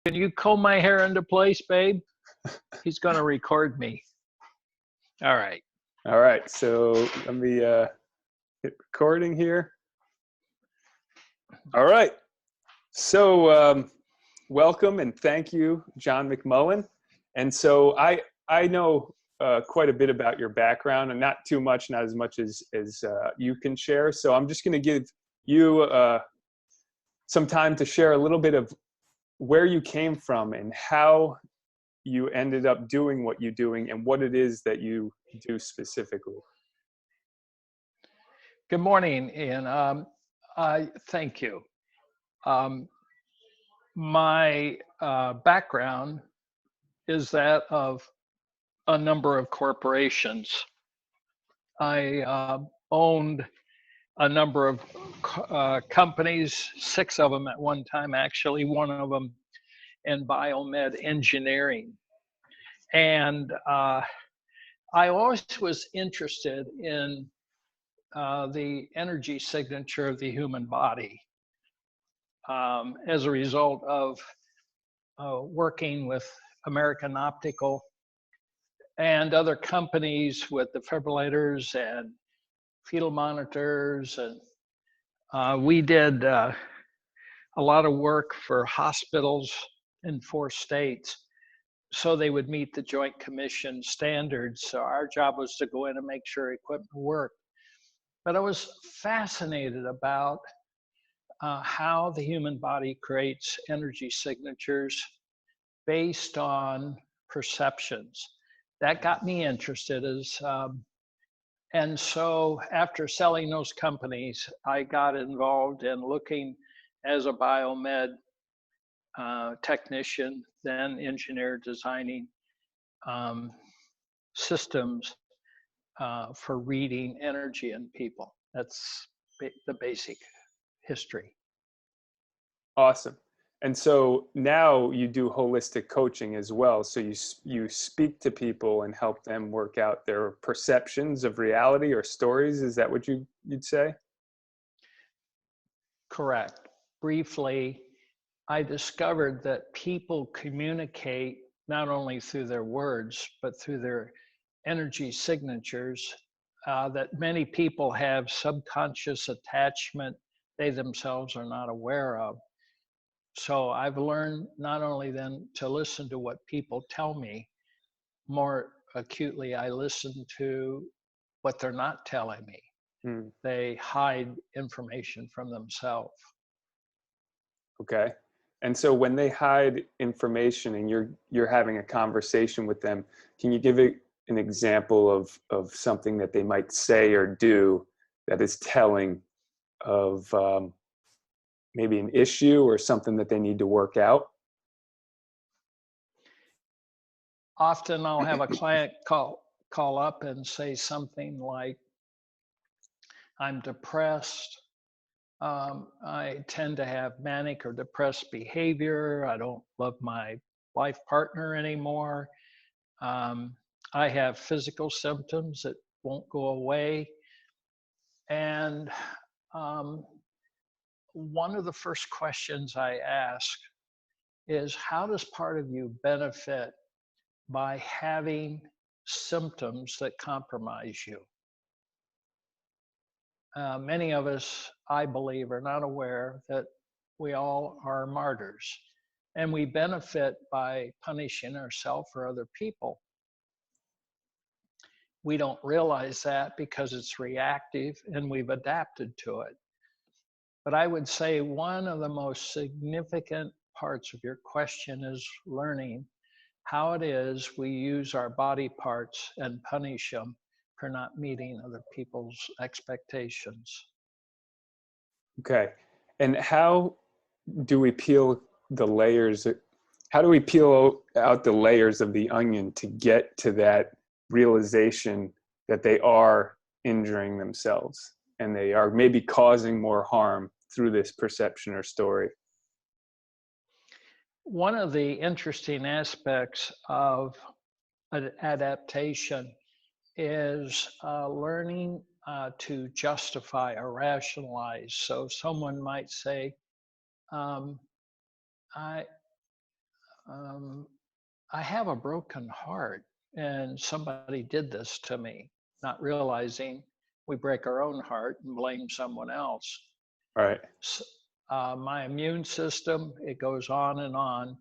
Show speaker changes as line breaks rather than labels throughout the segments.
Can you comb my hair into place, babe? He's going to record me. All right.
All right. So let me hit recording here. All right. So welcome and thank you, John McMullin. And so I know quite a bit about your background, and not too much, not as much as you can share. So I'm just going to give you some time to share a little bit of where you came from and how you ended up doing what you're doing and what it is that you do specifically.
Good morning, and thank you. My background is that of a number of corporations. I owned a number of companies, 6 of them at one time, actually, one of them in biomed engineering. And I always was interested in the energy signature of the human body as a result of working with American Optical and other companies with defibrillators and fetal monitors. And we did a lot of work for hospitals in 4 states so they would meet the Joint Commission standards. So our job was to go in and make sure equipment worked. But I was fascinated about how the human body creates energy signatures based on perceptions. That got me interested and so after selling those companies, I got involved in looking as a biomed technician, then engineer, designing systems for reading energy in people. That's the basic history.
Awesome. And so now you do holistic coaching as well. So you speak to people and help them work out their perceptions of reality or stories. Is that what you'd say?
Correct. Briefly, I discovered that people communicate not only through their words, but through their energy signatures, that many people have subconscious attachment they themselves are not aware of. So I've learned not only then to listen to what people tell me, more acutely, I listen to what they're not telling me. They hide information from themselves.
Okay. And so when they hide information and you're having a conversation with them, can you give an example of something that they might say or do that is telling of maybe an issue or something that they need to work out?
Often I'll have a client call up and say something like, I'm depressed. I tend to have manic or depressed behavior. I don't love my life partner anymore. I have physical symptoms that won't go away. And one of the first questions I ask is, how does part of you benefit by having symptoms that compromise you? Many of us, I believe, are not aware that we all are martyrs, and we benefit by punishing ourselves or other people. We don't realize that because it's reactive and we've adapted to it. But I would say one of the most significant parts of your question is learning how it is we use our body parts and punish them for not meeting other people's expectations.
Okay. And how do we peel the layers? How do we peel out the layers of the onion to get to that realization that they are injuring themselves and they are maybe causing more harm through this perception or story?
One of the interesting aspects of adaptation is learning to justify or rationalize. So someone might say, I um, I have a broken heart, and somebody did this to me, not realizing we break our own heart and blame someone else.
Right.
S- my immune system, it goes on and on.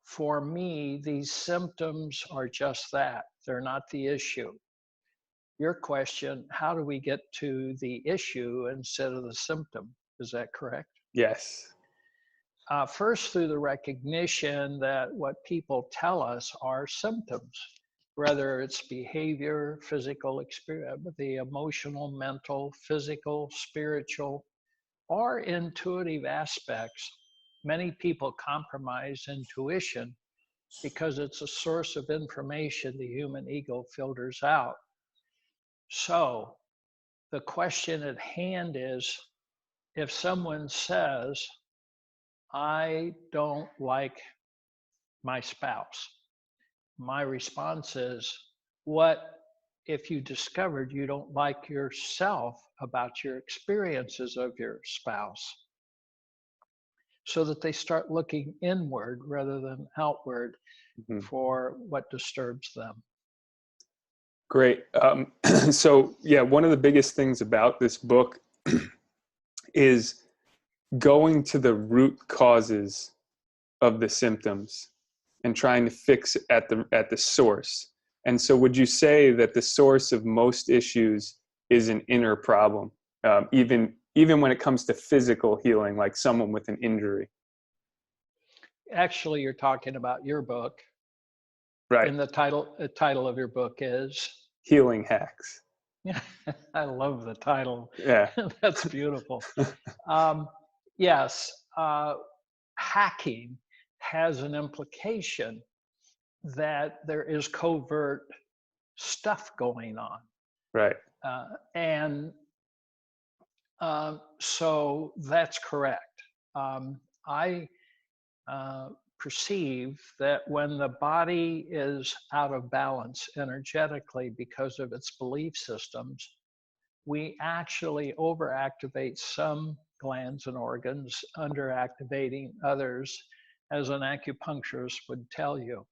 For me, these symptoms are just that. They're not the issue. Your question, how do we get to the issue instead of the symptom? Is that correct?
Yes.
First, through the recognition that what people tell us are symptoms, whether it's behavior, physical experience, the emotional, mental, physical, spiritual, or intuitive aspects. Many people compromise intuition because it's a source of information the human ego filters out. So the question at hand is, if someone says, I don't like my spouse, my response is, what if you discovered you don't like yourself about your experiences of your spouse? So that they start looking inward rather than outward
Mhm.
for what disturbs them.
Great. So yeah, one of the biggest things about this book is going to the root causes of the symptoms and trying to fix it at the source. And so would you say that the source of most issues is an inner problem, even when it comes to physical healing, like someone with an injury?
Actually, you're talking about your book,
Right.
and the title of your book is.
Healing hacks.
Yeah, I love the title.
Yeah.
That's beautiful. Um, yes, hacking has an implication that there is covert stuff going on.
Right.
And so that's correct. I perceive that when the body is out of balance energetically because of its belief systems, we actually overactivate some glands and organs, underactivating others, as an acupuncturist would tell you.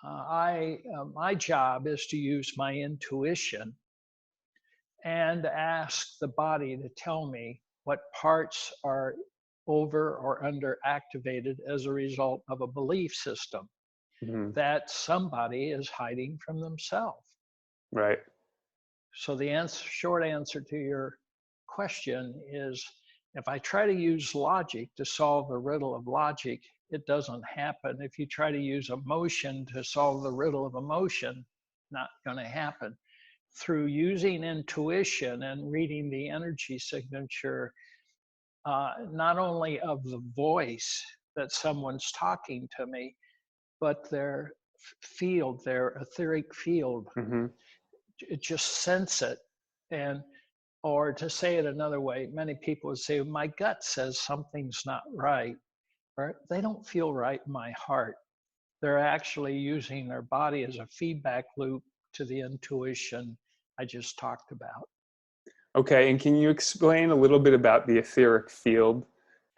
My job is to use my intuition and ask the body to tell me what parts are over or under activated as a result of a belief system
Mhm.
that somebody is hiding from themselves.
Right.
So the short answer to your question is, if I try to use logic to solve the riddle of logic, it doesn't happen. If you try to use emotion to solve the riddle of emotion, not going to happen. Through using intuition and reading the energy signature, not only of the voice that someone's talking to me, but their field, their etheric field,
Hmm.
just sense it. And or to say it another way, many people would say, my gut says something's not right, or they don't feel right in my heart. They're actually using their body as a feedback loop to the intuition I just talked about.
Okay. And can you explain a little bit about the etheric field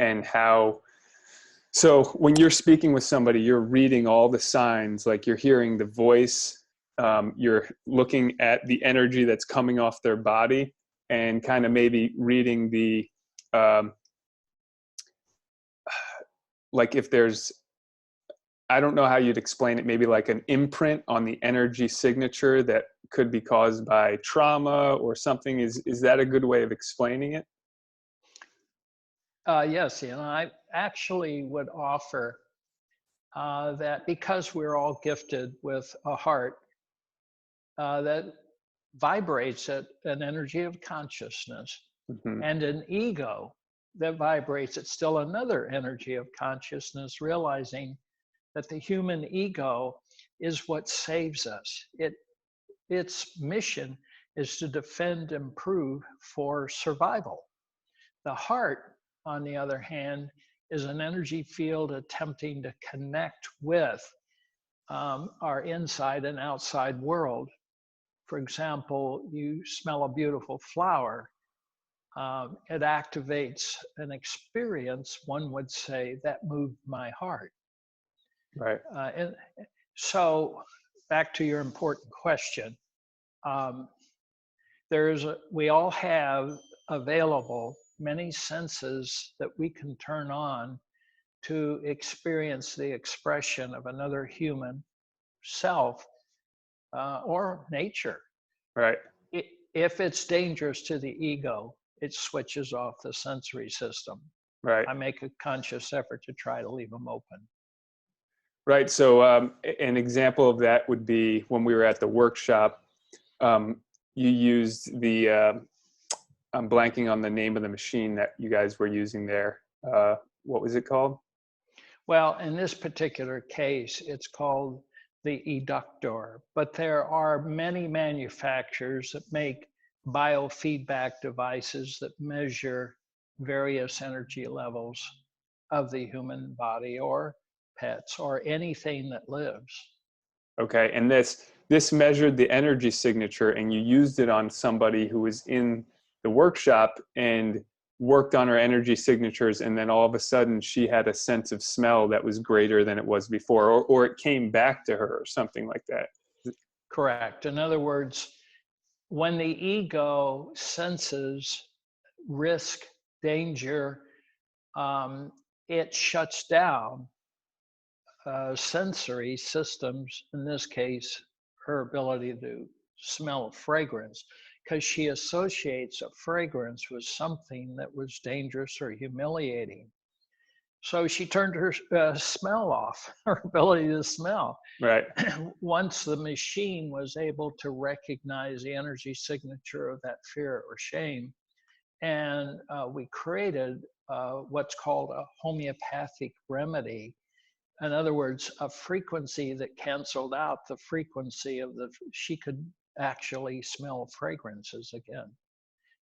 and how? So when you're speaking with somebody, you're reading all the signs, like you're hearing the voice, you're looking at the energy that's coming off their body, and kind of maybe reading the, um, like if there's, I don't know how you'd explain it, maybe like an imprint on the energy signature that could be caused by trauma or something. Is that a good way of explaining it?
Yes, and I actually would offer that because we're all gifted with a heart that vibrates at an energy of consciousness,
Hmm.
and an ego that vibrates at still another energy of consciousness, realizing that the human ego is what saves us. Its mission is to defend and prove for survival. The heart, on the other hand, is an energy field attempting to connect with our inside and outside world. For example, you smell a beautiful flower, it activates an experience, one would say, that moved my heart.
Right.
And so back to your important question. Um, we all have available many senses that we can turn on to experience the expression of another human self or nature.
Right.
If it's dangerous to the ego, it switches off the sensory system.
Right.
I make a conscious effort to try to leave them open.
Right. So an example of that would be when we were at the workshop, you used I'm blanking on the name of the machine that you guys were using there. What was it called?
Well, in this particular case, it's called the eductor, but there are many manufacturers that make biofeedback devices that measure various energy levels of the human body or pets or anything that lives.
Okay. And this measured the energy signature, and you used it on somebody who was in the workshop and worked on her energy signatures, and then all of a sudden she had a sense of smell that was greater than it was before, or it came back to her or something like that.
Correct. In other words, when the ego senses risk, danger, it shuts down sensory systems, in this case, her ability to smell fragrance, because she associates a fragrance with something that was dangerous or humiliating. So she turned her smell off, her ability to smell.
Right.
Once the machine was able to recognize the energy signature of that fear or shame, and we created what's called a homeopathic remedy. In other words, a frequency that canceled out the frequency of she could actually smell fragrances again.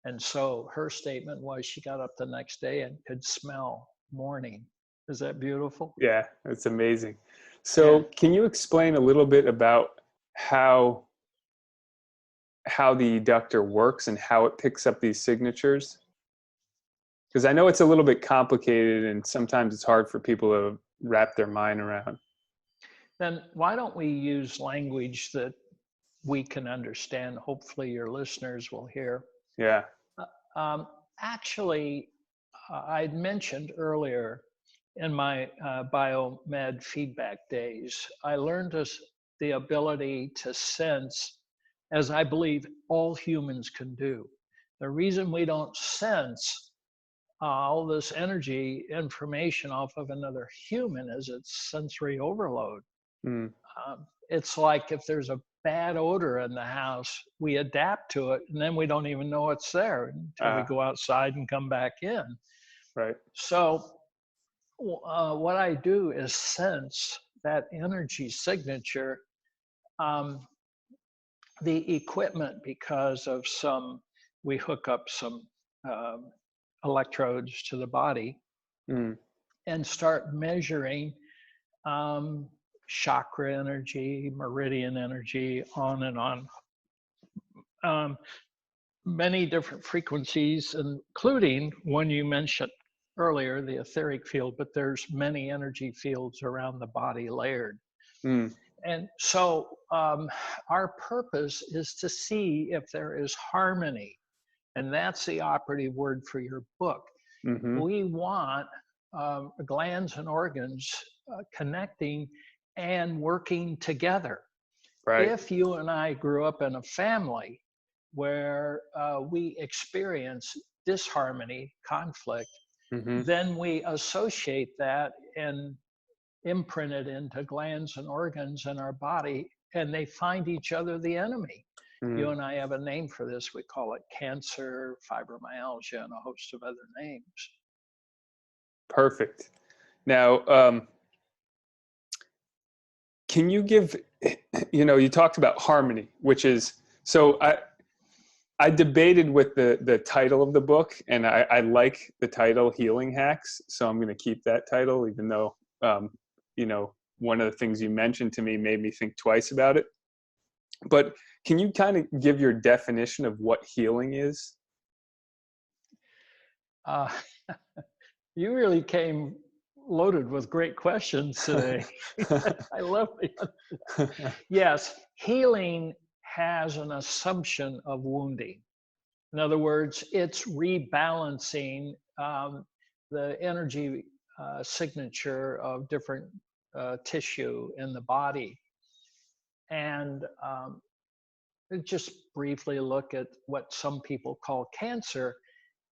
And so her statement was she got up the next day and could smell morning. Is that beautiful?
Yeah, it's amazing.
Yeah.
So can you explain a little bit about how the eductor works and how it picks up these signatures? Because I know it's a little bit complicated and sometimes it's hard for people to wrap their mind around.
Then why don't we use language that we can understand? Hopefully your listeners will hear.
Yeah.
Um, Actually, I'd mentioned earlier in my biomed feedback days, I learned the ability to sense, as I believe all humans can do. The reason we don't sense all this energy information off of another human is it's sensory overload.
Mm.
It's like if there's a bad odor in the house, we adapt to it and then we don't even know it's there until we go outside and come back in.
Right.
So what I do is sense that energy signature. The equipment, because of we hook up some um, electrodes to the body
Mm.
and start measuring um, chakra energy, meridian energy, on and on. Many different frequencies, including one you mentioned earlier, the etheric field, but there's many energy fields around the body layered.
Mm.
And so our purpose is to see if there is harmony. And that's the operative word for your book.
Mm-hmm.
We want glands and organs connecting and working together.
Right.
If you and I grew up in a family where we experience disharmony, conflict,
Mm-hmm.
then we associate that and imprint it into glands and organs in our body, and they find each other the enemy. You
Mm.
and I have a name for this. We call it cancer, fibromyalgia, and a host of other names.
Perfect. Now, can you give, you talked about harmony, which is, so I debated with the title of the book, and I like the title Healing Hacks. So I'm going to keep that title, even though, one of the things you mentioned to me made me think twice about it. But can you kind of give your definition of what healing is?
Uh, you really came loaded with great questions today. I love it. Yes, healing has an assumption of wounding. In other words, it's rebalancing the energy signature of different tissue in the body. And just briefly look at what some people call cancer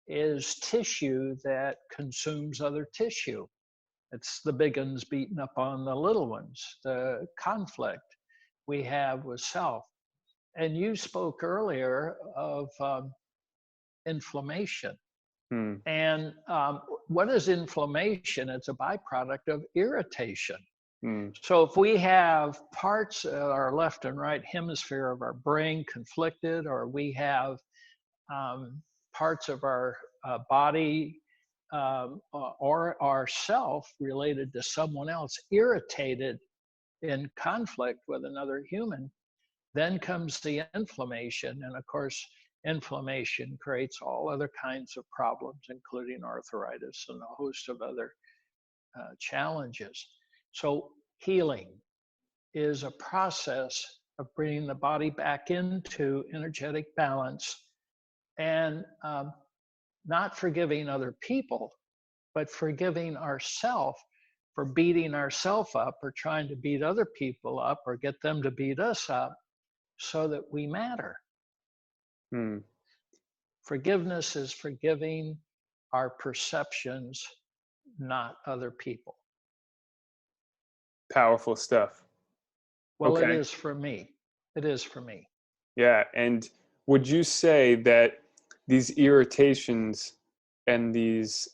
is tissue that consumes other tissue. It's the big ones beating up on the little ones, the conflict we have with self. And you spoke earlier of inflammation.
Hmm.
And what is inflammation? It's a byproduct of irritation.
Hmm.
So if we have parts of our left and right hemisphere of our brain conflicted, or we have parts of our body or ourself related to someone else irritated in conflict with another human, then comes the inflammation. And of course, inflammation creates all other kinds of problems, including arthritis and a host of other challenges. So healing is a process of bringing the body back into energetic balance and not forgiving other people, but forgiving ourselves for beating ourselves up or trying to beat other people up or get them to beat us up so that we matter.
Hmm.
Forgiveness is forgiving our perceptions, not other people.
Powerful stuff.
Well, it
Okay.
is for me. It is for me.
Yeah. And would you say that these irritations and these,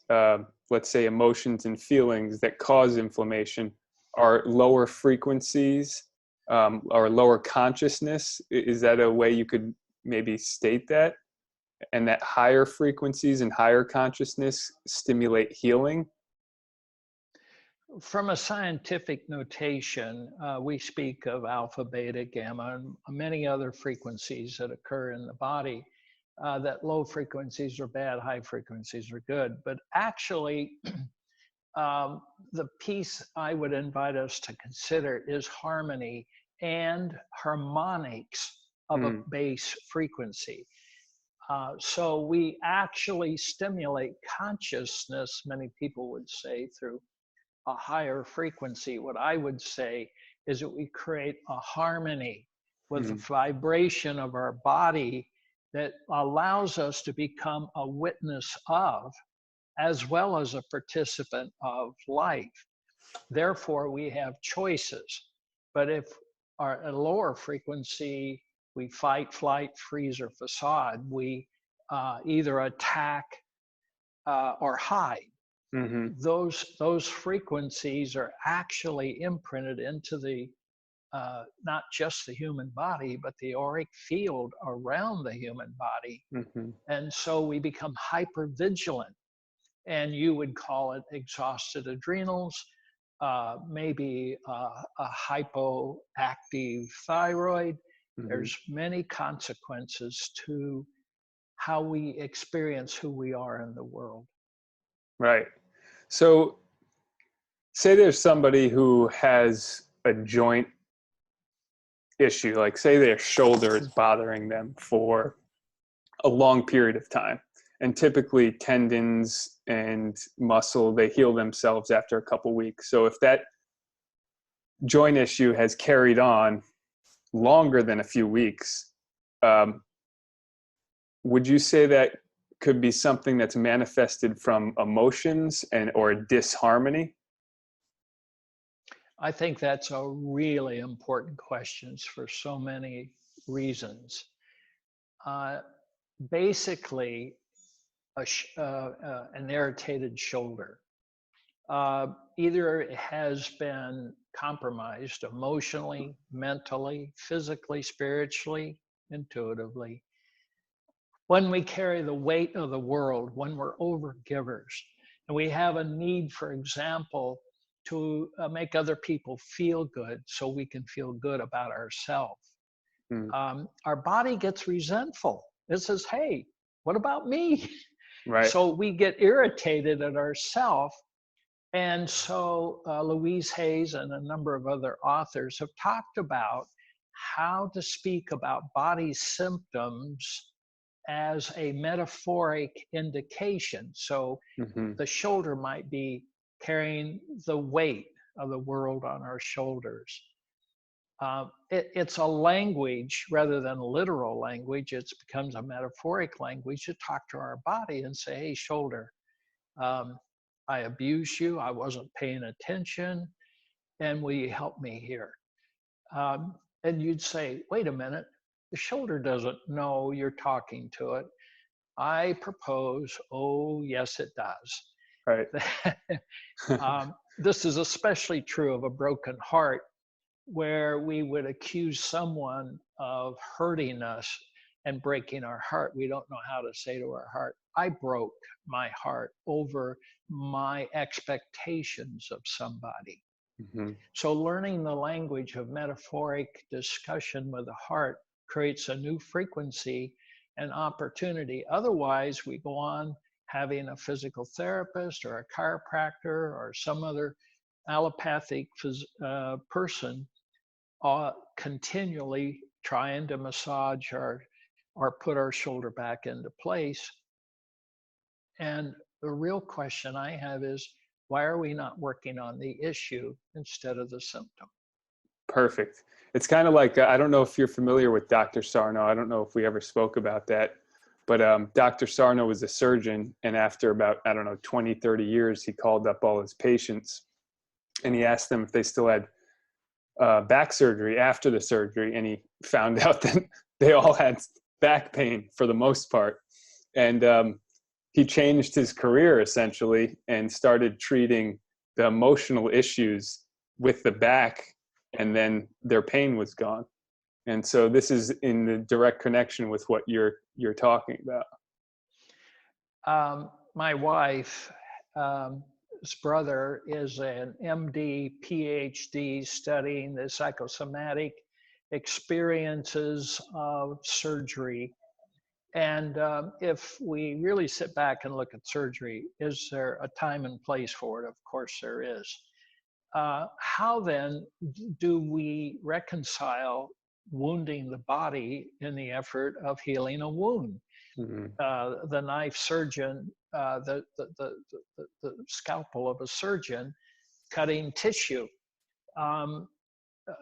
let's say, emotions and feelings that cause inflammation are lower frequencies or lower consciousness? Is that a way you could maybe state that? And that higher frequencies and higher consciousness stimulate healing?
From a scientific notation, we speak of alpha, beta, gamma, and many other frequencies that occur in the body. That low frequencies are bad, high frequencies are good. But actually, the piece I would invite us to consider is harmony and harmonics of a base frequency. So we actually stimulate consciousness, many people would say, through a higher frequency. What I would say is that we create a harmony with the vibration of our body that allows us to become a witness of, as well as a participant of life. Therefore, we have choices. But if our at a lower frequency, we fight, flight, freeze, or facade, we either attack or hide.
Mm-hmm.
Those frequencies are actually imprinted into the not just the human body, but the auric field around the human body.
Mm-hmm.
And so we become hyper vigilant, and you would call it exhausted adrenals, maybe a hypoactive thyroid.
Mm-hmm.
There's many consequences to how we experience who we are in the world.
Right. So say there's somebody who has a joint issue, like say their shoulder is bothering them for a long period of time. And typically tendons and muscle, they heal themselves after a couple weeks. So if that joint issue has carried on longer than a few weeks, would you say that could be something that's manifested from emotions and or disharmony?
I think that's a really important question for so many reasons. Basically, an irritated shoulder either it has been compromised emotionally, mentally, physically, spiritually, intuitively. When we carry the weight of the world, when we're overgivers, and we have a need, for example, to make other people feel good so we can feel good about ourselves. Our body gets resentful. It says, hey, what about me?
Right.
So we get irritated at ourselves, And so Louise Hayes and a number of other authors have talked about how to speak about body symptoms as a metaphoric indication. So
Hmm.
the shoulder might be carrying the weight of the world on our shoulders. It's a language rather than literal language. It becomes a metaphoric language to talk to our body and say, hey, shoulder, um, I abused you. I wasn't paying attention. And will you help me here? And you'd say, wait a minute, the shoulder doesn't know you're talking to it. I propose, oh, yes, it
Right.
does. This is especially true of a broken heart, where we would accuse someone of hurting us and breaking our heart. We don't know how to say to our heart, I broke my heart over my expectations of somebody.
Hmm.
So learning the language of metaphoric discussion with the heart creates a new frequency and opportunity. Otherwise, we go on having a physical therapist or a chiropractor or some other allopathic person continually trying to massage or put our shoulder back into place. And the real question I have is, why are we not working on the issue instead of the symptom?
Perfect. It's kind of like, I don't know if you're familiar with Dr. Sarno. I don't know if we ever spoke about that, but Dr. Sarno was a surgeon. And after about, I don't know, 20, 30 years, he called up all his patients and he asked them if they still had back surgery after the surgery. And he found out that they all had back pain for the most part. And he changed his career essentially and started treating the emotional issues with the back, and then their pain was gone. And so this is in the direct connection with what you're talking about.
My wife, his brother is an MD, PhD studying the psychosomatic experiences of surgery. And if we really sit back and look at surgery, is there a time and place for it? Of course there is. How then do we reconcile wounding the body in the effort of healing a wound?
Mm-hmm.
The knife surgeon, the scalpel of a surgeon cutting tissue. Um,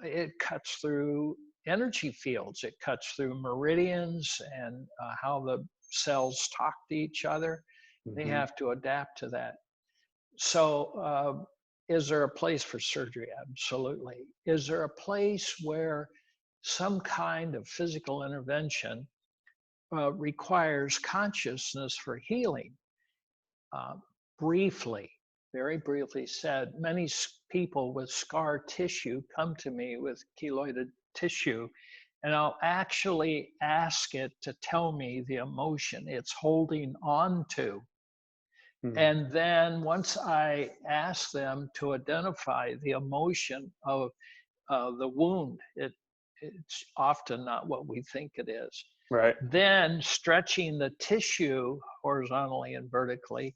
it cuts through energy fields, it cuts through meridians and how the cells talk to each other. They
Mm-hmm.
have to adapt to that. So, is there a place for surgery? Absolutely. Is there a place where some kind of physical intervention requires consciousness for healing? Uh, briefly, very briefly said, many people with scar tissue come to me with keloided tissue, and I'll actually ask it to tell me the emotion it's holding on to.
Mm-hmm.
And then once I ask them to identify the emotion of the wound, it's often not what we think it is.
Right.
Then stretching the tissue horizontally and vertically,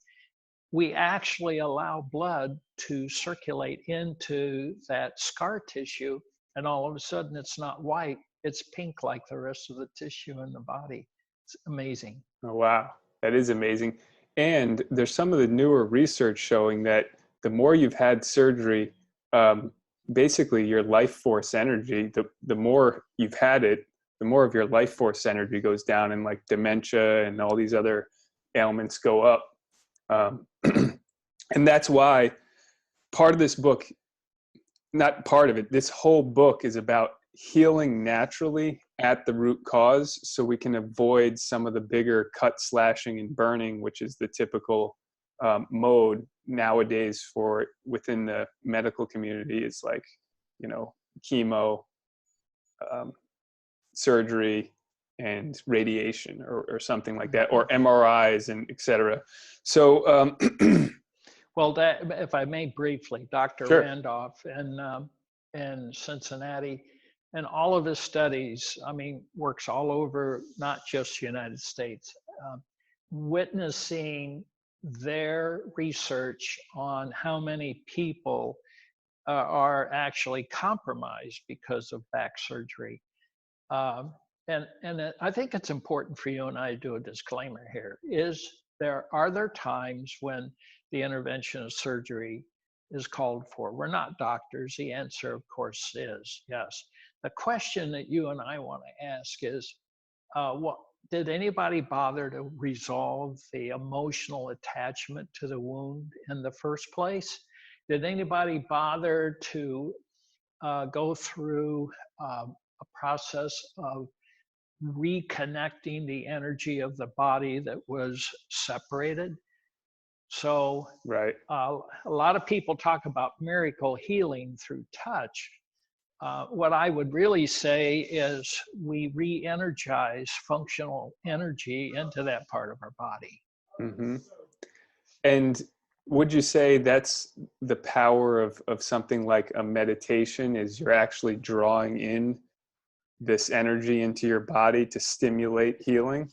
we actually allow blood to circulate into that scar tissue. And all of a sudden, it's not white, it's pink like the rest of the tissue in the body. It's amazing.
Oh, wow. That is amazing. And there's some of the newer research showing that the more you've had surgery, um, basically your life force energy, the more you've had it, the more of your life force energy goes down, and like dementia and all these other ailments go up. Um, and that's why part of this book, not part of it, this whole book is about healing naturally at the root cause, so we can avoid some of the bigger cut, slashing, and burning, which is the typical mode nowadays for within the medical community. It's like, chemo, um, surgery, and radiation, or something like that, or MRIs and etc. So
Well, that, if I may briefly, Dr.
sure.
Randolph in Cincinnati, and all of his studies, I mean, works all over, not just the United States, witnessing their research on how many people are actually compromised because of back surgery. Um, and I think it's important for you and I to do a disclaimer here. Are there times when the intervention of surgery is called for? We're not doctors. The answer, of course, is yes. The question that you and I want to ask is, what did anybody bother to resolve the emotional attachment to the wound in the first place? Did anybody bother to go through a process of reconnecting the energy of the body that was separated? So
Right.
a lot of people talk about miracle healing through touch. What I would really say is we re-energize functional energy into that part of our body.
Mm-hmm. And would you say that's the power of something like a meditation, is you're actually drawing in this energy into your body to stimulate healing?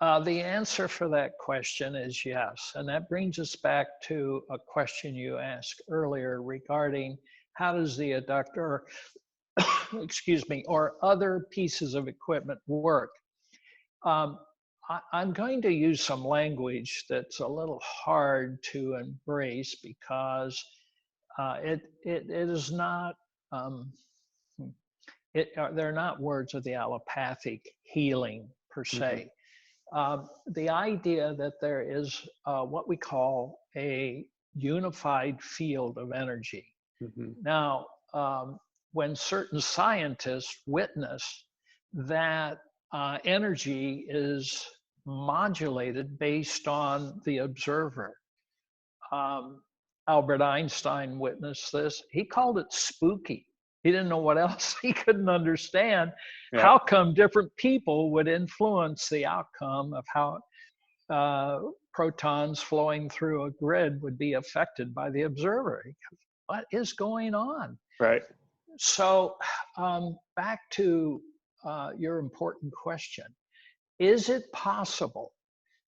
The answer for that question is yes. And that brings us back to a question you asked earlier regarding how does the adductor, excuse me, or other pieces of equipment work. I'm going to use some language that's a little hard to embrace because it is not, they're not words of the allopathic healing per
Mm-hmm.
se. The idea that there is what we call a unified field of energy.
Mm-hmm.
Now, when certain scientists witness that energy is modulated based on the observer, um, Albert Einstein witnessed this. He called it spooky. He didn't know what else. He couldn't understand
Yeah.
how come different people would influence the outcome of how protons flowing through a grid would be affected by the observer. What is going on?
Right.
So back to your important question. Is it possible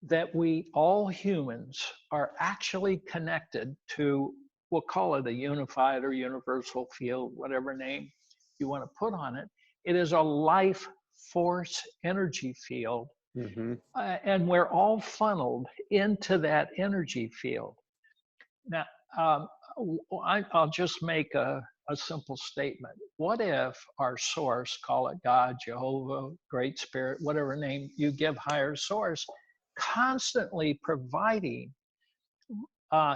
that we all humans are actually connected to, we'll call it a unified or universal field, whatever name you want to put on it? It is a life force energy field,
Mm-hmm.
and we're all funneled into that energy field. Now, I'll just make a simple statement. What if our source, call it God, Jehovah, Great Spirit, whatever name you give higher source, constantly providing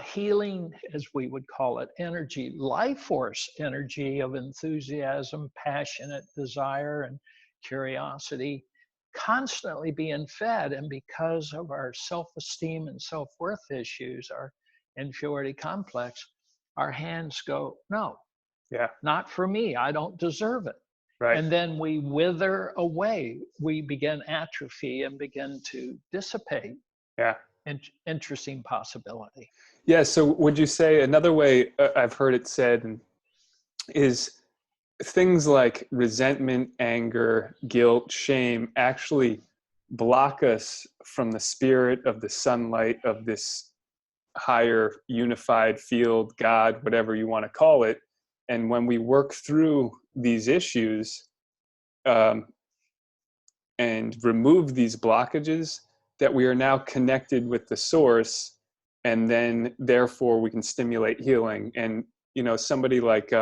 healing, as we would call it, energy, life force energy of enthusiasm, passionate desire, and curiosity, constantly being fed. And because of our self-esteem and self-worth issues, our inferiority complex, our hands go, no,
Yeah.
not for me. I don't deserve it.
Right.
And then we wither away. We begin atrophy and begin to dissipate.
Yeah.
Interesting possibility.
Yeah. So would you say another way I've heard it said is things like resentment, anger, guilt, shame actually block us from the spirit of the sunlight of this higher unified field, God, whatever you want to call it. And when we work through these issues and remove these blockages, that we are now connected with the source, and then therefore we can stimulate healing. And somebody like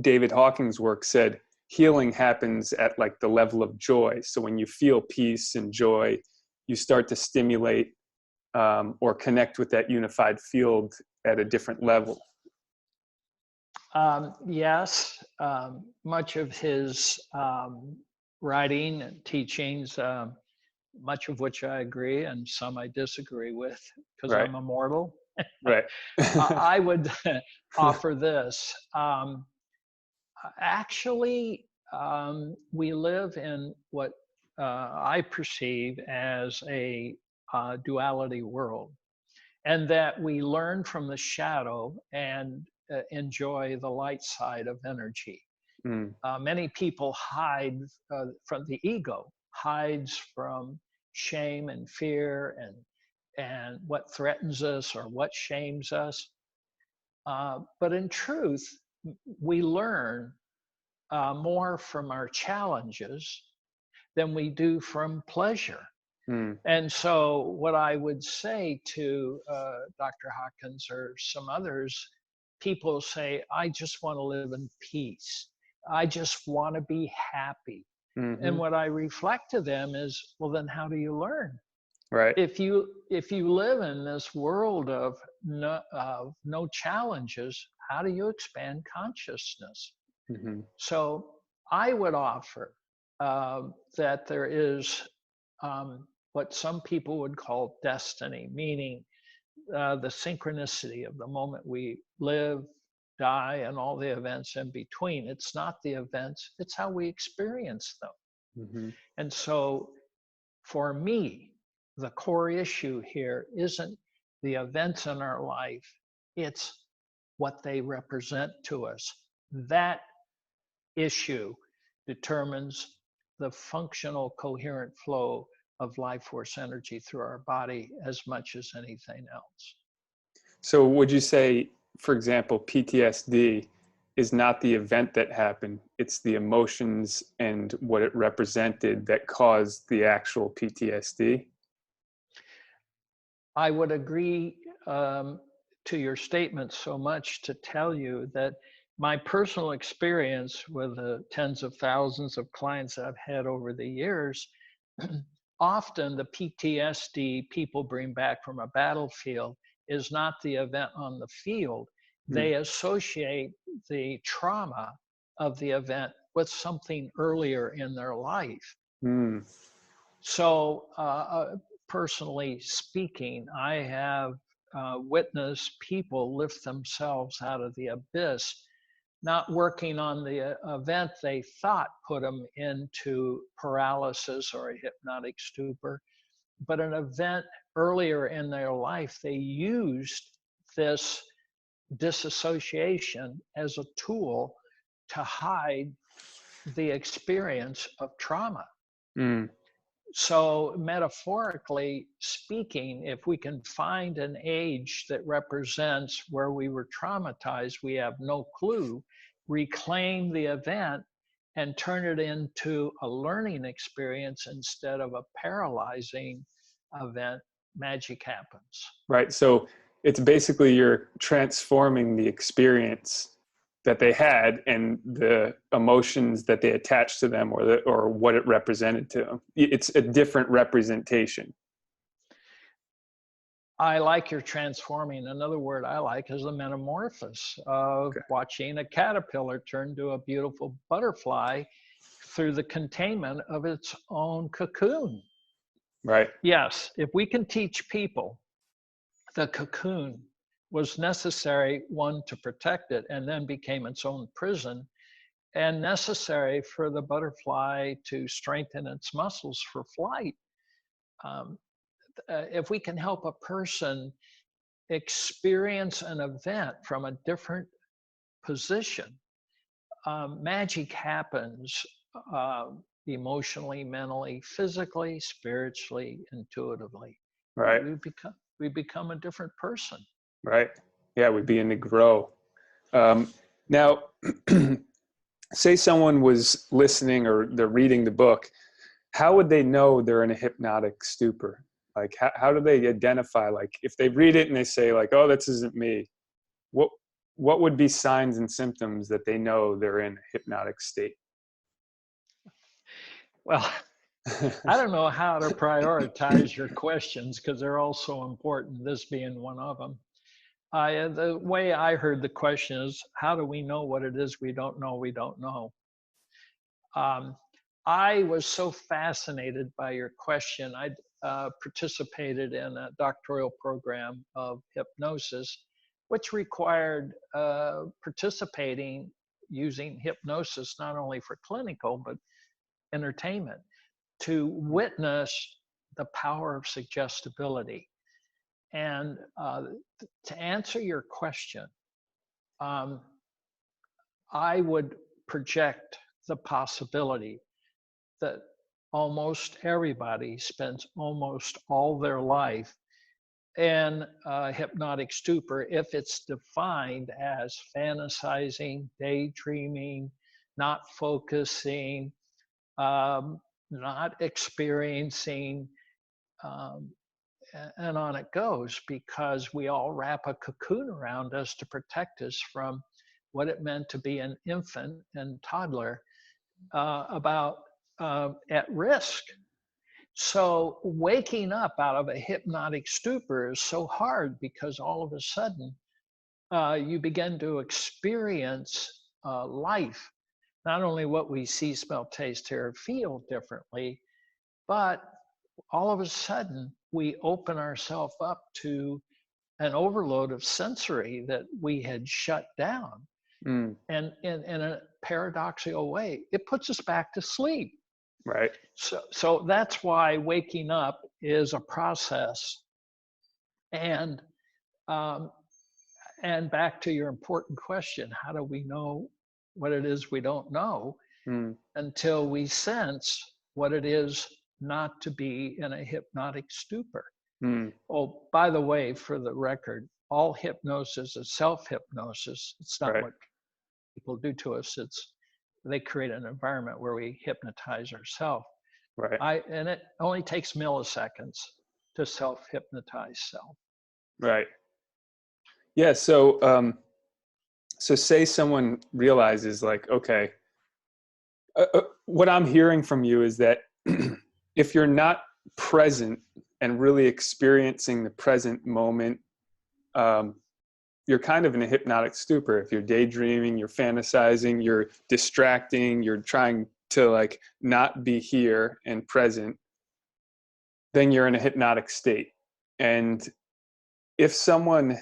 David Hawkins' work said healing happens at like the level of joy. So when you feel peace and joy, you start to stimulate or connect with that unified field at a different level.
Yes, much of his writing and teachings, much of which I agree and some I disagree with because
Right.
I'm immortal.
Right.
I would offer this. Actually, we live in what I perceive as a duality world, and that we learn from the shadow and enjoy the light side of energy.
Mm.
Many people hide from the ego, hides from shame and fear and what threatens us or what shames us. But in truth, we learn more from our challenges than we do from pleasure.
Mm.
And so, what I would say to Dr. Hawkins or some others, people say, I just want to live in peace. I just want to be happy. And
Mm-hmm.
what I reflect to them is, well, then how do you learn?
Right.
If you live in this world of no challenges, how do you expand consciousness?
Mm-hmm.
So I would offer that there is what some people would call destiny, meaning the synchronicity of the moment we live, die, and all the events in between. It's not the events, it's how we experience them.
Mm-hmm.
And so for me, the core issue here isn't the events in our life, it's what they represent to us. That issue determines the functional, coherent flow of life force energy through our body as much as anything else.
So would you say, for example, PTSD is not the event that happened, it's the emotions and what it represented that caused the actual PTSD?
I would agree to your statement so much to tell you that my personal experience with the tens of thousands of clients I've had over the years, often the PTSD people bring back from a battlefield is not the event on the field.
Mm.
They associate the trauma of the event with something earlier in their life.
Mm.
So, personally speaking, I have witnessed people lift themselves out of the abyss, not working on the event they thought put them into paralysis or a hypnotic stupor, but an event earlier in their life. They used this disassociation as a tool to hide the experience of trauma.
Mm.
So, metaphorically speaking, if we can find an age that represents where we were traumatized, we have no clue, reclaim the event and turn it into a learning experience instead of a paralyzing event, magic happens.
Right. So it's basically you're transforming the experience that they had and the emotions that they attached to them, or what it represented to them. It's a different representation.
I like your transforming. Another word I like is the metamorphosis of
Okay.
watching a caterpillar turn to a beautiful butterfly through the containment of its own cocoon.
Right.
Yes, if we can teach people the cocoon was necessary, one, to protect it, and then became its own prison, and necessary for the butterfly to strengthen its muscles for flight. Um, if we can help a person experience an event from a different position, magic happens emotionally, mentally, physically, spiritually, intuitively.
Right.
We become a different person.
Right. Yeah, we begin to grow. Now, say someone was listening or they're reading the book, how would they know they're in a hypnotic stupor? Like, how do they identify, like, if they read it and they say, like, oh, this isn't me, what what would be signs and symptoms that they know they're in a hypnotic state?
Well, I don't know how to prioritize your questions because they're all so important, this being one of them. The way I heard the question is, how do we know what it is we don't know we don't know? I was so fascinated by your question. I participated in a doctoral program of hypnosis, which required participating using hypnosis not only for clinical but entertainment to witness the power of suggestibility. And to answer your question, I would project the possibility that almost everybody spends almost all their life in hypnotic stupor if it's defined as fantasizing, daydreaming, not focusing, not experiencing, um, and on it goes, because we all wrap a cocoon around us to protect us from what it meant to be an infant and toddler about at risk. So waking up out of a hypnotic stupor is so hard because all of a sudden you begin to experience life, not only what we see, smell, taste, hear, feel differently, but all of a sudden we open ourselves up to an overload of sensory that we had shut down.
Mm,
And in a paradoxical way, it puts us back to sleep.
right.
So that's why waking up is a process. And um, and back to your important question, how do we know what it is we don't know
Mm,
until we sense what it is not to be in a hypnotic stupor?
mm,
Oh, by the way, for the record, all hypnosis is self-hypnosis. It's not
right.
what people do to us. It's they create an environment where we hypnotize ourselves.
Right.
And it only takes milliseconds to self-hypnotize self.
Right. Yeah. So say someone realizes like, okay, what I'm hearing from you is that if you're not present and really experiencing the present moment, um, you're kind of in a hypnotic stupor. If you're daydreaming, you're fantasizing, you're distracting, you're trying to like not be here and present, then you're in a hypnotic state. And if someone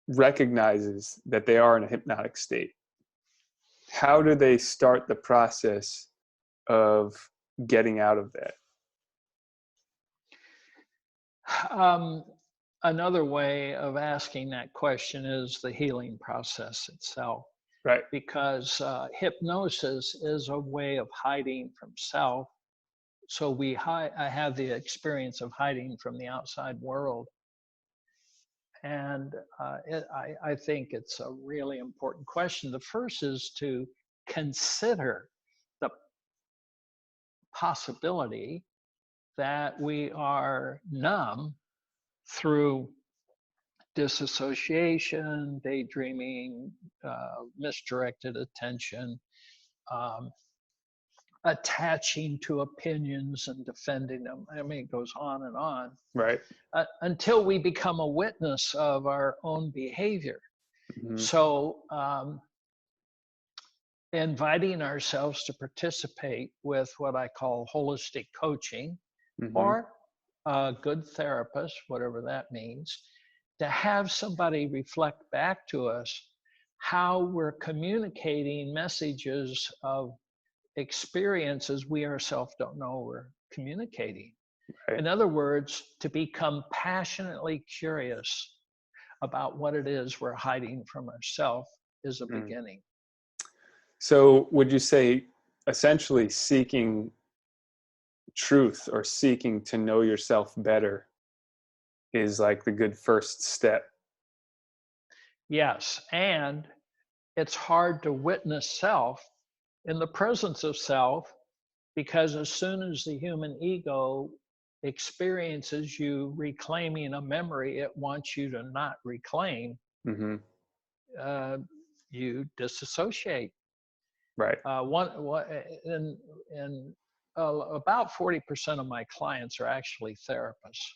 recognizes that they are in a hypnotic state, how do they start the process of getting out of that?
Um, Another way of asking that question is the healing process itself,
Right.
because hypnosis is a way of hiding from self. So I have the experience of hiding from the outside world. And I think it's a really important question. The first is to consider the possibility that we are numb through disassociation, daydreaming, misdirected attention, um, attaching to opinions and defending them. I mean, it goes on and on
Right.
until we become a witness of our own behavior.
Mm-hmm.
So, inviting ourselves to participate with what I call holistic coaching
Mm-hmm.
or a good therapist, whatever that means, to have somebody reflect back to us how we're communicating messages of experiences we ourselves don't know we're communicating.
Right.
In other words, to become passionately curious about what it is we're hiding from ourselves is a
Mm.
beginning.
So would you say essentially seeking truth or seeking to know yourself better is like the good first step?
Yes, and it's hard to witness self in the presence of self, because as soon as the human ego experiences you reclaiming a memory it wants you to not reclaim,
Mm-hmm.
uh, you disassociate.
Right.
One and about 40% of my clients are actually therapists.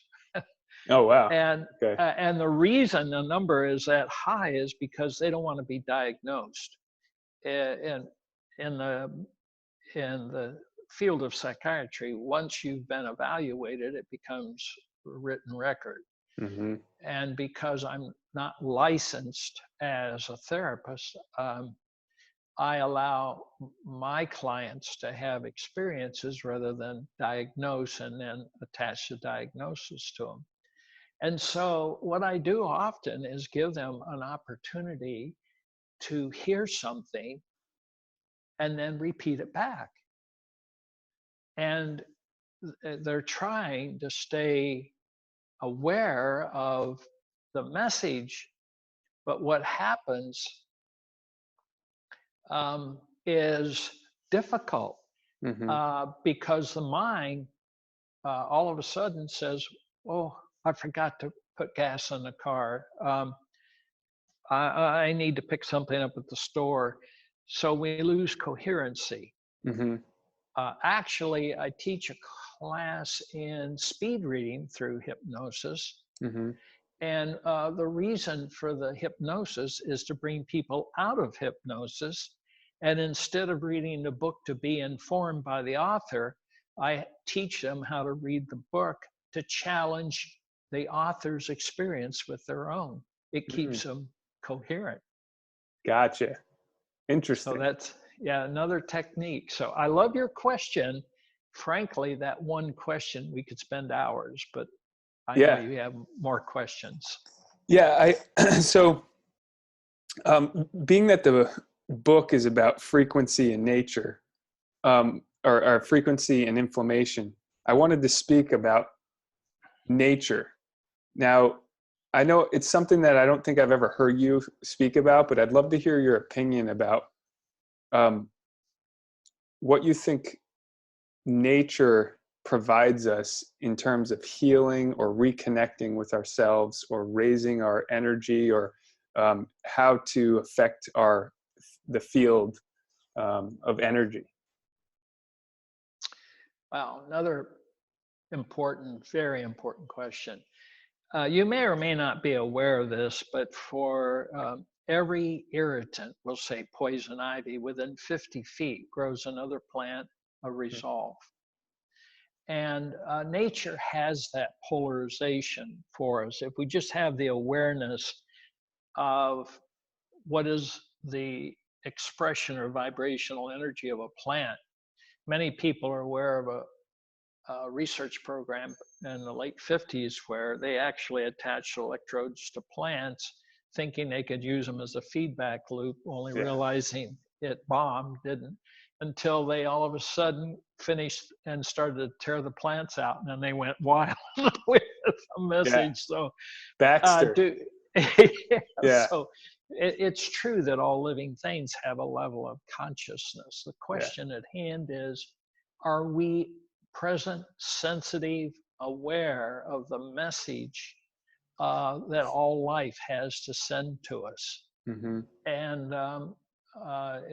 Oh, wow.
And
Okay.
the reason the number is that high is because they don't want to be diagnosed. In in the in the field of psychiatry, once you've been evaluated, it becomes a written record.
Mm-hmm.
And because I'm not licensed as a therapist, I allow my clients to have experiences rather than diagnose and then attach the diagnosis to them. And so, what I do often is give them an opportunity to hear something and then repeat it back. and they're trying to stay aware of the message. But what happens is difficult
Mm-hmm.
because the mind all of a sudden says, "Oh, I forgot to put gas in the car. I need to pick something up at the store." So we lose coherency.
Mm-hmm.
Actually, I teach a class in speed reading through hypnosis.
Mm-hmm.
And the reason for the hypnosis is to bring people out of hypnosis. And instead of reading the book to be informed by the author, I teach them how to read the book to challenge the author's experience with their own. It
Mm-hmm.
keeps them coherent.
Gotcha.
So
Interesting.
that's, yeah, another technique. So I love your question. Frankly, that one question, we could spend hours, but I know
Yeah.
you have more questions.
Yeah. So being that the book is about frequency and nature, or frequency and inflammation, I wanted to speak about nature. Now, I know it's something that I don't think I've ever heard you speak about, but I'd love to hear your opinion about um, what you think nature provides us in terms of healing or reconnecting with ourselves or raising our energy, or how to affect the field of energy.
Wow, another important, very important question. You may or may not be aware of this, but for every irritant, we'll say poison ivy, within 50 feet grows another plant, a resolve. And nature has that polarization for us. If we just have the awareness of what is the expression or vibrational energy of a plant, many people are aware of a research program in the late 50s where they actually attached electrodes to plants thinking they could use them as a feedback loop, only
Yeah.
realizing it bombed, didn't, until they all of a sudden finished and started to tear the plants out, and then they went wild with a
Yeah.
message. So
Baxter.
do yeah,
Yeah.
so it's true that all living things have a level of consciousness. The
Yeah.
question at hand is, are we present, sensitive, aware of the message that all life has to send to us?
Mm-hmm.
And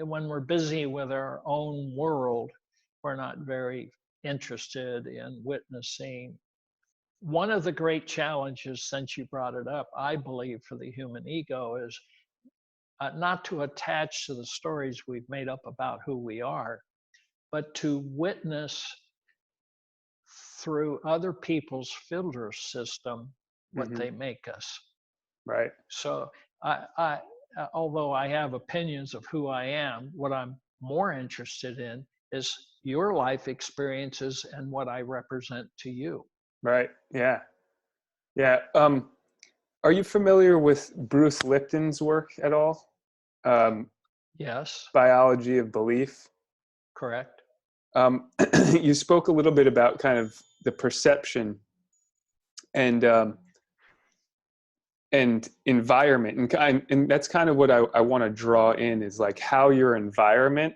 when we're busy with our own world, we're not very interested in witnessing. One of the great challenges, since you brought it up, I believe, for the human ego is not to attach to the stories we've made up about who we are, but to witness through other people's filter system what
Mm-hmm.
they make us.
Right.
So although I have opinions of who I am, what I'm more interested in is your life experiences and what I represent to you.
Right. Yeah. Yeah. Are you familiar with Bruce Lipton's work at all? Um,
Yes,
Biology of Belief.
correct.
Um, you spoke a little bit about kind of the perception and environment, and that's kind of what I want to draw in, is like how your environment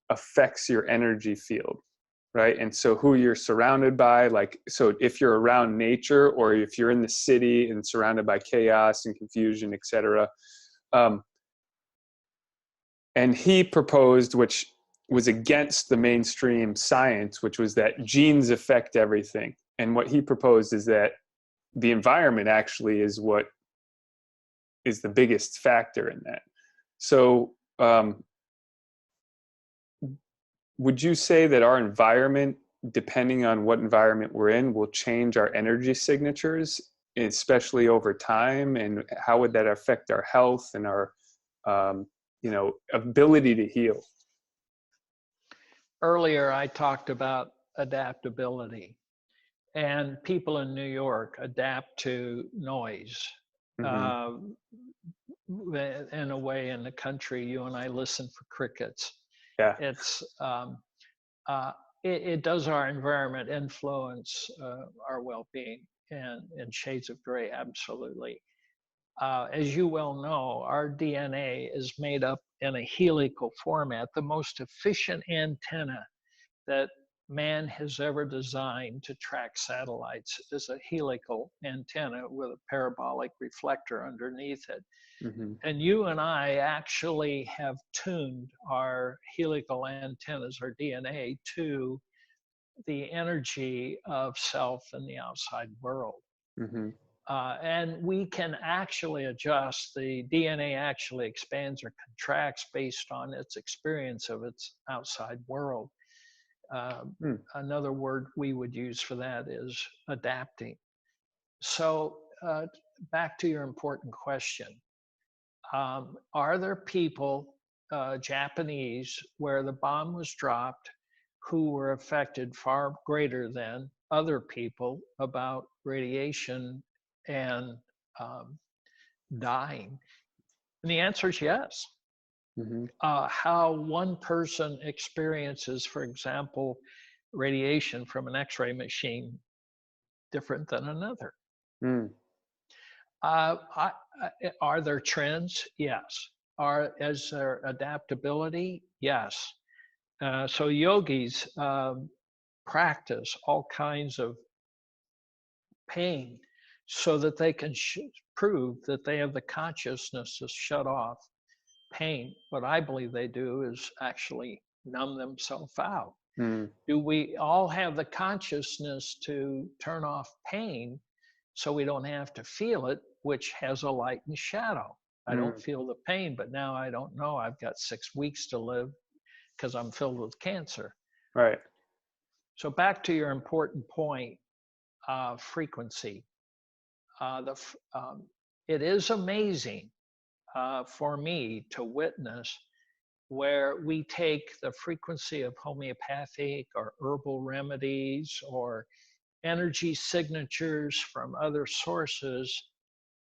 affects your energy field, right? And so who you're surrounded by, like, so if you're around nature or if you're in the city and surrounded by chaos and confusion, etc. And he proposed, which was against the mainstream science, which was that genes affect everything. And what he proposed is that the environment actually is what is the biggest factor in that. So would you say that our environment, depending on what environment we're in, will change our energy signatures, especially over time? And how would that affect our health and our ability to heal?
Earlier, I talked about adaptability, and people in New York adapt to noise.
Mm-hmm.
Uh, in a way, in the country, you and I listen for crickets.
Yeah.
It's uh, it does our environment influence our well-being, and in shades of gray, absolutely. As you well know, our DNA is made up in a helical format. The most efficient antenna that man has ever designed to track satellites is a helical antenna with a parabolic reflector underneath it.
Mm-hmm.
And you and I actually have tuned our helical antennas, our DNA, to the energy of self and the outside world.
Mm-hmm.
And we can actually adjust. The DNA actually expands or contracts based on its experience of its outside world. Another word we would use for that is adapting. So, back to your important question. Are there people, Japanese, where the bomb was dropped, who were affected far greater than other people about radiation and dying? And the answer is yes.
Mm-hmm.
How one person experiences, for example, radiation from an X-ray machine, different than another.
Mm.
Are there trends? Yes. Is there adaptability? Yes. So yogis practice all kinds of pain so that they can prove that they have the consciousness to shut off pain. What I believe they do is actually numb themselves out.
Mm.
Do we all have the consciousness to turn off pain so we don't have to feel it, which has a light and shadow? I don't feel the pain, but now I don't know. I've got 6 weeks to live because I'm filled with cancer.
Right.
So back to your important point, frequency. It is amazing for me to witness where we take the frequency of homeopathic or herbal remedies or energy signatures from other sources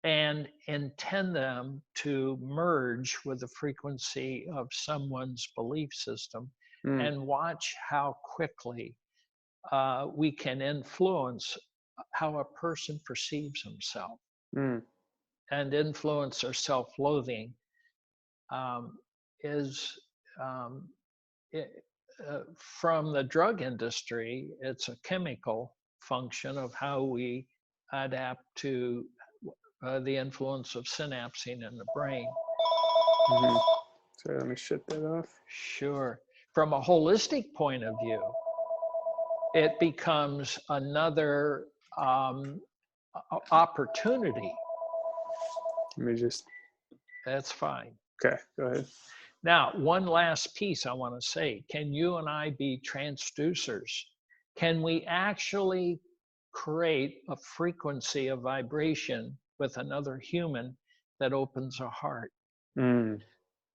and intend them to merge with the frequency of someone's belief system,
Mm.
and watch how quickly we can influence how a person perceives himself
Mm.
and influence their self-loathing. Is it, from the drug industry, it's a chemical function of how we adapt to the influence of synapsing in the brain.
Mm-hmm. Sorry, let me shut that off.
Sure. From a holistic point of view, it becomes another opportunity.
Let me just.
That's fine.
Okay, go ahead.
Now, one last piece I want to say. Can you and I be transducers? Can we actually create a frequency of vibration with another human that opens a heart?
Mm.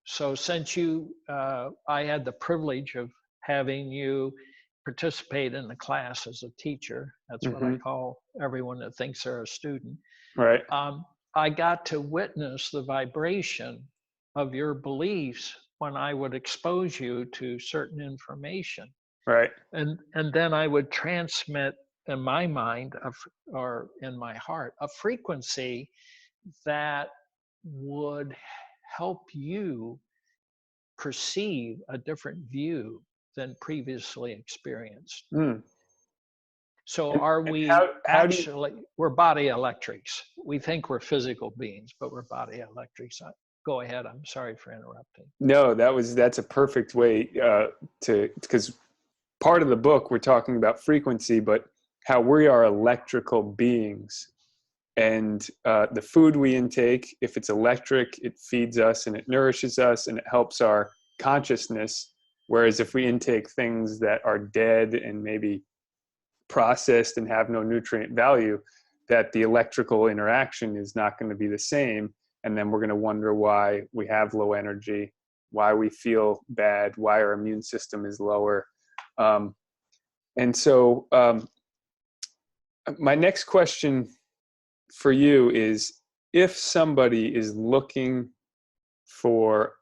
So since I had the privilege of having you participate in the class as a teacher, that's what I call everyone that thinks they're a student.
Right.
I got to witness the vibration of your beliefs when I would expose you to certain information.
Right.
And then I would transmit in my mind or in my heart a frequency that would help you perceive a different view than previously experienced.
Mm.
So are
And
we
how do you,
actually, we're body electrics. We think we're physical beings, but we're body electrics. Go ahead. I'm sorry for interrupting.
no, that's a perfect way because part of the book we're talking about frequency, but how we are electrical beings. And the food we intake, if it's electric, it feeds us and it nourishes us and it helps our consciousness. Whereas if we intake things that are dead and maybe processed and have no nutrient value, that the electrical interaction is not going to be the same. And then we're going to wonder why we have low energy, why we feel bad, why our immune system is lower. And so my next question for you is, if somebody is looking for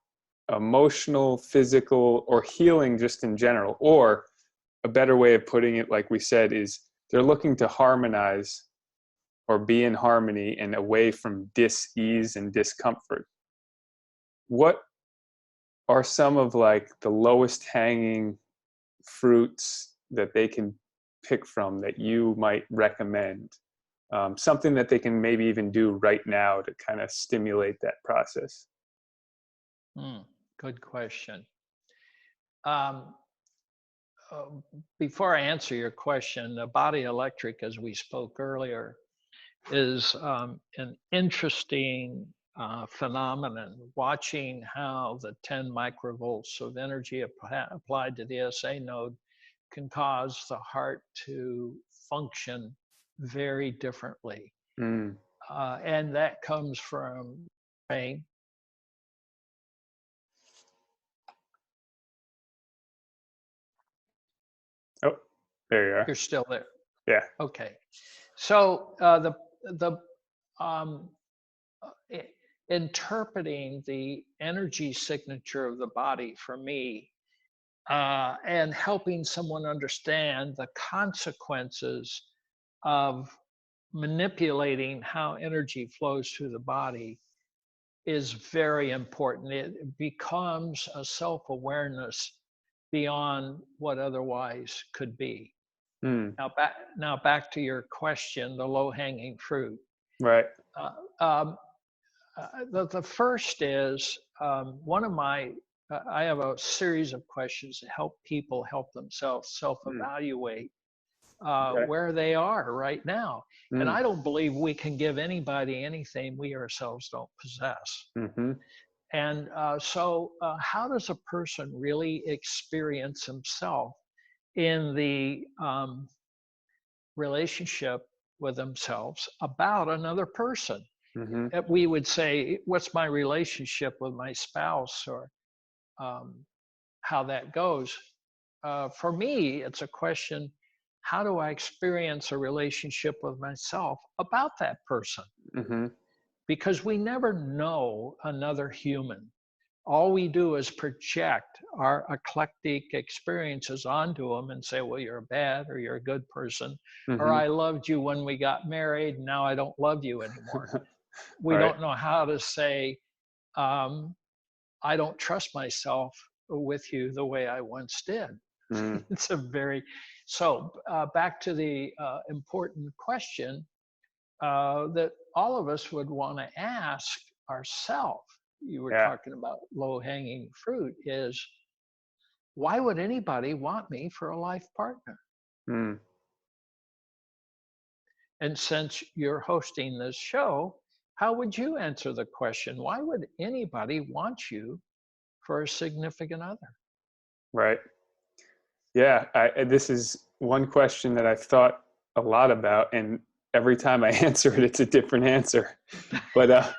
emotional, physical, or healing just in general, or a better way of putting it, like we said, is they're looking to harmonize or be in harmony and away from dis-ease and discomfort. What are some of like the lowest hanging fruits that they can pick from that you might recommend? Something that they can maybe even do right now to kind of stimulate that process.
Good question. Um, Before I answer your question, the body electric, as we spoke earlier, is an interesting phenomenon. Watching how the 10 microvolts of energy applied to the SA node can cause the heart to function very differently.
Mm.
And that comes from brain.
Oh, there you are.
You're still there.
Yeah.
Okay. So the um, interpreting the energy signature of the body for me and helping someone understand the consequences of manipulating how energy flows through the body is very important. It becomes a self-awareness beyond what otherwise could be.
Mm.
Now back to your question, the low-hanging fruit.
Right.
The first is one of my, I have a series of questions to help people help themselves self-evaluate
Okay.
where they are right now. And
Mm.
I don't believe we can give anybody anything we ourselves don't possess.
Mm-hmm.
And so how does a person really experience himself in the relationship with themselves about another person?
Mm-hmm.
We would say, what's my relationship with my spouse, or how that goes. For me, it's a question, how do I experience a relationship with myself about that person?
Mm-hmm.
Because we never know another human. All we do is project our eclectic experiences onto them and say, well, you're bad, or you're a good person, or
Mm-hmm.
I loved you when we got married, now I don't love you anymore. We
Right.
don't know how to say, I don't trust myself with you the way I once did.
Mm.
It's a very, so back to the important question that all of us would want to ask ourselves. You were
Yeah.
talking about low hanging fruit, is why would anybody want me for a life partner?
Mm.
And since you're hosting this show, how would you answer the question? Why would anybody want you for a significant other?
Right. Yeah. This is one question that I've thought a lot about, and every time I answer it, it's a different answer. But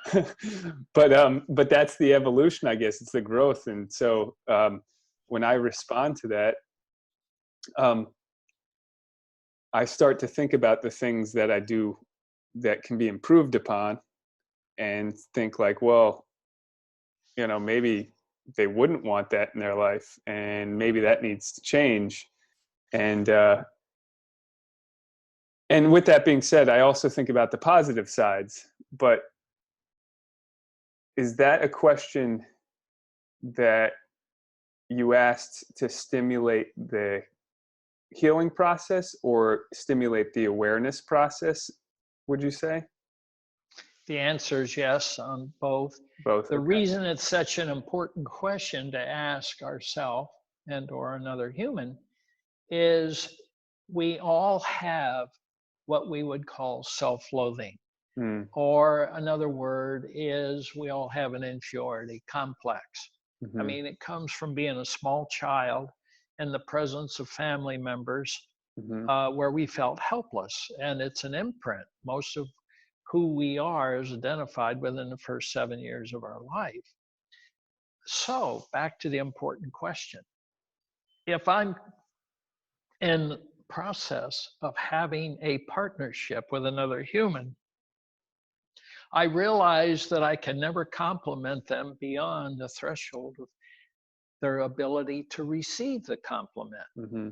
but that's the evolution, I guess. It's the growth. And so when I respond to that, um, I start to think about the things that I do that can be improved upon, and think like, well, maybe they wouldn't want that in their life, and maybe that needs to change. And and with that being said, I also think about the positive sides. But is that a question that you asked to stimulate the healing process or stimulate the awareness process, would you say?
The answer is yes on both.
Both.
The
Okay.
reason it's such an important question to ask ourselves and or another human is we all have what we would call self-loathing.
Mm.
Or another word is we all have an inferiority complex. I
Mm-hmm.
mean, it comes from being a small child in the presence of family members
Mm-hmm.
where we felt helpless. And it's an imprint. Most of who we are is identified within the first 7 years of our life. So back to the important question. If I'm in the process of having a partnership with another human, I realize that I can never compliment them beyond the threshold of their ability to receive the compliment.
Mm-hmm.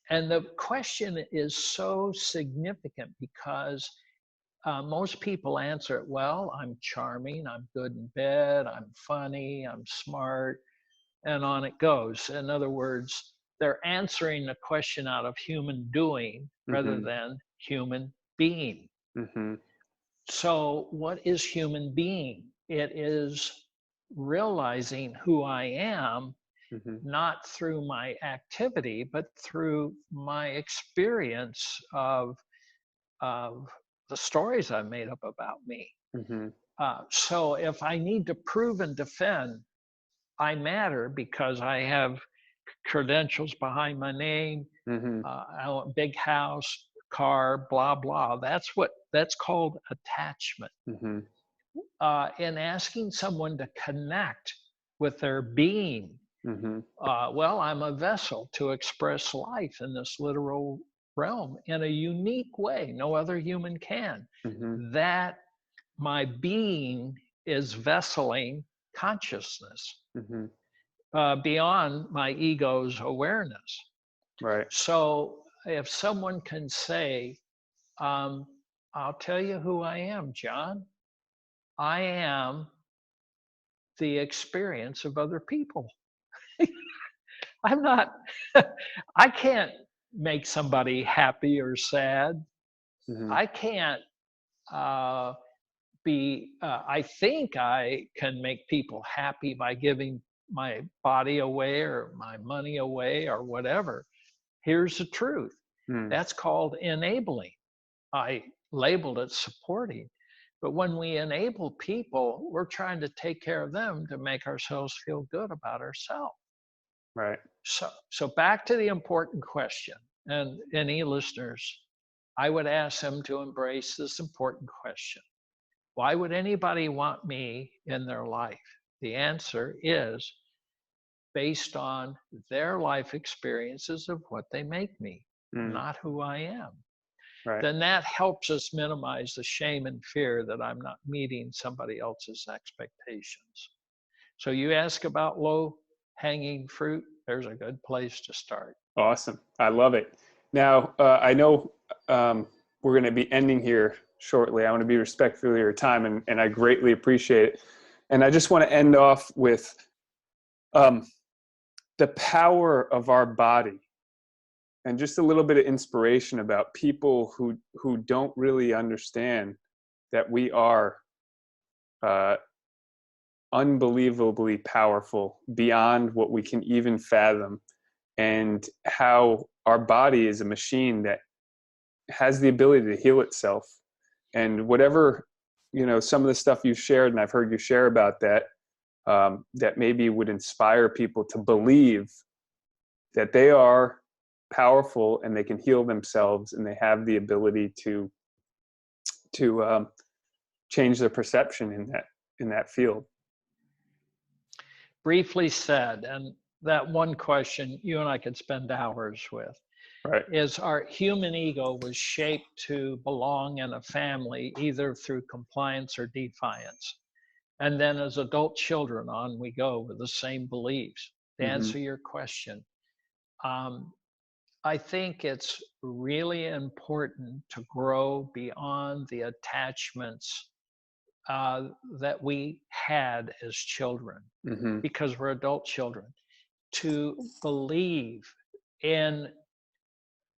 And the question is so significant because most people answer it, well, I'm charming, I'm good in bed, I'm funny, I'm smart, and on it goes. In other words, they're answering the question out of human doing rather
Mm-hmm.
than human being.
Mm-hmm.
So, what is human being? It is realizing who I am,
Mm-hmm.
not through my activity, but through my experience of the stories I've made up about me.
Mm-hmm.
So if I need to prove and defend, I matter because I have credentials behind my name,
Mm-hmm.
I own a big house, car, blah blah. That's called attachment.
Mm-hmm.
In asking someone to connect with their being,
Mm-hmm.
well, I'm a vessel to express life in this literal realm in a unique way. No other human can.
Mm-hmm.
That my being is vesseling consciousness
Mm-hmm.
beyond my ego's awareness.
Right.
So if someone can say, um, I'll tell you who I am, John. I am the experience of other people. I'm not, I can't make somebody happy or sad.
Mm-hmm.
I can't uh, I think I can make people happy by giving my body away or my money away or whatever. Here's the truth.
Mm.
That's called enabling. I labeled it supporting. But when we enable people, we're trying to take care of them to make ourselves feel good about ourselves.
Right.
So back to the important question, and any listeners, I would ask them to embrace this important question. Why would anybody want me in their life? The answer is based on their life experiences of what they make me,
Mm.
not who I am.
Right.
Then that helps us minimize the shame and fear that I'm not meeting somebody else's expectations. So you ask about low hanging fruit, there's a good place to start.
Awesome. I love it. Now, I know we're going to be ending here shortly. I want to be respectful of your time, and I greatly appreciate it. And I just want to end off with the power of our body and just a little bit of inspiration about people who don't really understand that we are uh, unbelievably powerful beyond what we can even fathom, and how our body is a machine that has the ability to heal itself. And whatever, some of the stuff you've shared, and I've heard you share about that, that maybe would inspire people to believe that they are powerful and they can heal themselves and they have the ability to change their perception in that field.
Briefly said, and that one question you and I could spend hours with,
Right.
is our human ego was shaped to belong in a family either through compliance or defiance. And then as adult children, on we go with the same beliefs. To
Mm-hmm.
answer your question, I think it's really important to grow beyond the attachments that we had as children
Mm-hmm.
because we're adult children, to believe in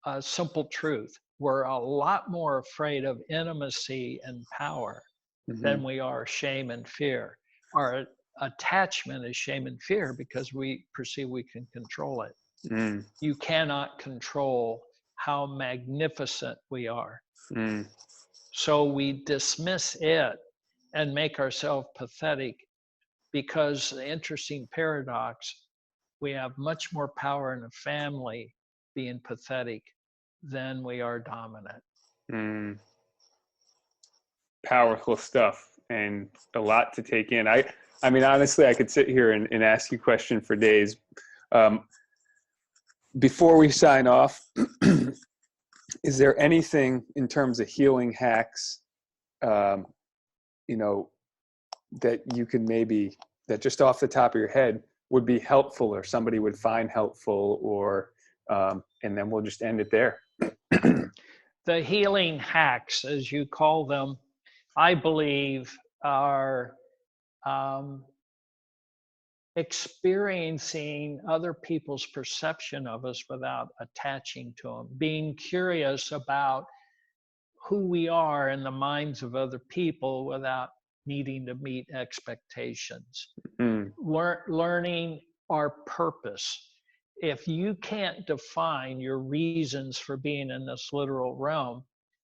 a simple truth. We're a lot more afraid of intimacy and power
Mm-hmm.
than we are shame and fear. Our attachment is shame and fear because we perceive we can control it.
Mm.
You cannot control how magnificent we are.
Mm.
So we dismiss it and make ourselves pathetic because the interesting paradox, we have much more power in a family being pathetic than we are dominant.
Mm. Powerful stuff and a lot to take in. I mean, honestly, I could sit here and ask you questions for days. Before we sign off, is there anything in terms of healing hacks, you know, that you could maybe, that just off the top of your head would be helpful or somebody would find helpful, or and then we'll just end it there.
The healing hacks, as you call them, I believe are experiencing other people's perception of us without attaching to them, being curious about who we are in the minds of other people without needing to meet expectations.
Mm.
Learning our purpose. If you can't define your reasons for being in this literal realm,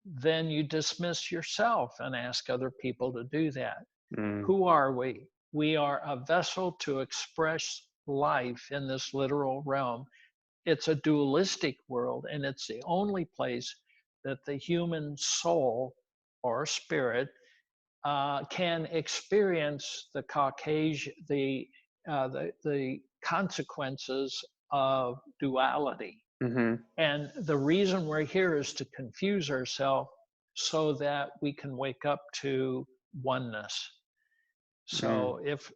then you dismiss yourself and ask other people to do that.
Mm.
Who are we? We are a vessel to express life in this literal realm. It's a dualistic world, and it's the only place that the human soul or spirit can experience the the consequences of duality.
Mm-hmm.
And the reason we're here is to confuse ourselves so that we can wake up to oneness.
Mm.
So if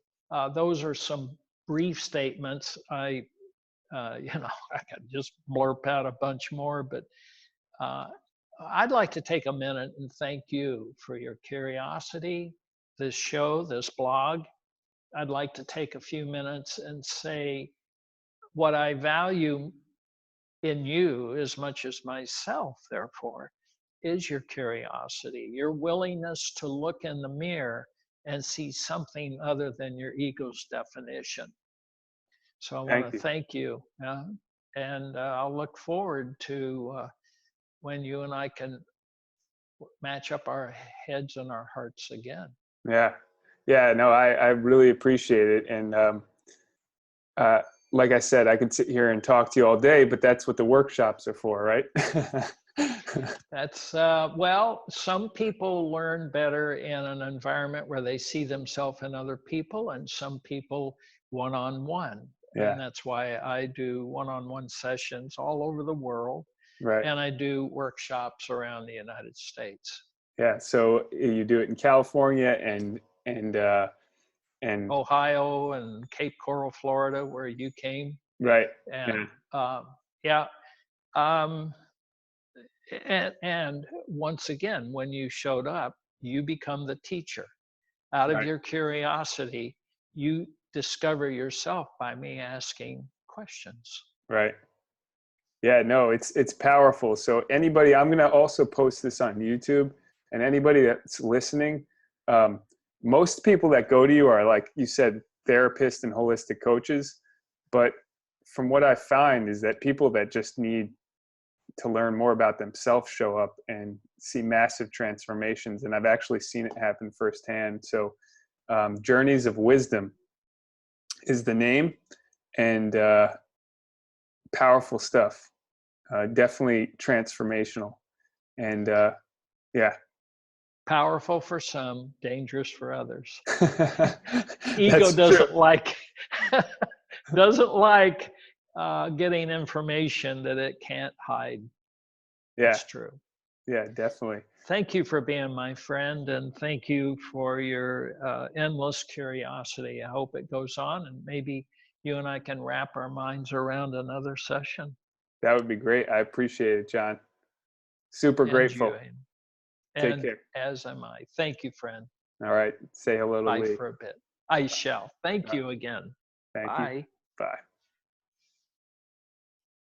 those are some brief statements, I could just blurb out a bunch more, but uh, I'd like to take a minute and thank you for your curiosity, this show, this blog. I'd like to take a few minutes and say what I value in you as much as myself, therefore, is your curiosity, your willingness to look in the mirror and see something other than your ego's definition. So I want
Thank
to
you.
thank you. And I'll look forward to when you and I can match up our heads and our hearts again.
Yeah. Yeah. No, I really appreciate it. And like I said, I could sit here and talk to you all day, but that's what the workshops are for, right?
That's, well, some people learn better in an environment where they see themselves in other people, and some people one-on-one.
Yeah.
And that's why I do one-on-one sessions all over the world.
Right.
And I do workshops around the United States.
Yeah. So you do it in California and
Ohio and Cape Coral, Florida, where you came.
right.
And
Yeah.
yeah. Um, and once again, when you showed up, you become the teacher. Out of
Right.
your curiosity, you discover yourself by me asking questions.
Right. Yeah, no, it's powerful. So anybody, I'm going to also post this on YouTube, and anybody that's listening, most people that go to you are, like you said, therapists and holistic coaches. But from what I find is that people that just need to learn more about themselves show up and see massive transformations. And I've actually seen it happen firsthand. So Journeys of Wisdom is the name, and powerful stuff. Definitely transformational. And yeah.
Powerful for some, dangerous for others. Ego
That's true.
doesn't like getting information that it can't hide.
Yeah.
It's true.
Yeah, definitely.
Thank you for being my friend, and thank you for your endless curiosity. I hope it goes on, and maybe you and I can wrap our minds around another session.
That would be great. I appreciate it, John. Super grateful. Take care.
As am I. Thank you, friend.
All right. Say hello to
Bye
Lee.
for a bit. I shall. Thank you again.
Thank you.
Bye.
Bye.